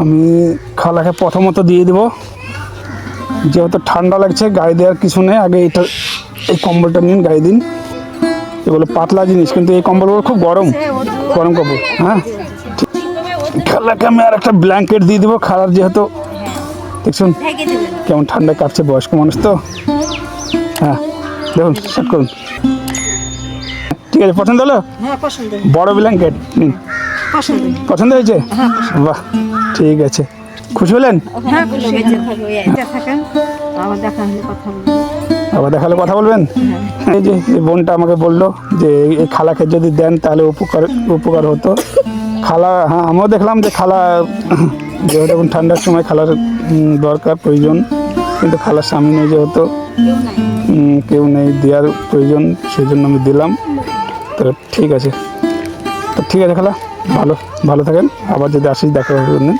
আমি খালাকে প্রথমত দিয়ে দেবো, যেহেতু ঠান্ডা লাগছে গায়ে দেওয়ার কিছু নেই। আগে এই কম্বলটা নিন, গায়ে দিন। এগুলো পাতলা জিনিস, কিন্তু এই কম্বলগুলো খুব গরম গরম কম্বল। হ্যাঁ, খালাকে আমি আর একটা ব্ল্যাঙ্কেট দিয়ে দেবো। খালার যেহেতু দেখুন কেমন ঠান্ডা কাটছে, বয়স্ক মানুষ তো। হ্যাঁ, দেখুন সেট করুন। ঠিক আছে, পছন্দ হলো? বড় ব্ল্যাঙ্কেট নিন। পছন্দ হয়েছে? বাহ, ঠিক আছে। খুশি হলেন? আবার দেখালে কথা বলবেন। এই যে এই বোনটা আমাকে বললো যে এই খালাকে যদি দেন তাহলে উপকার হতো। খালা, হ্যাঁ আমিও দেখলাম যে খালা যেহেতু এখন ঠান্ডার সময় খালার দরকার প্রয়োজন, কিন্তু খালার স্বামী নেই, যেহেতু কেউ নেই দেওয়ার প্রয়োজন, সেই জন্য আমি দিলাম। তো ঠিক আছে, তো ঠিক আছে খালা, ভালো থাকেন। আবার যদি আসি দেখা হবে।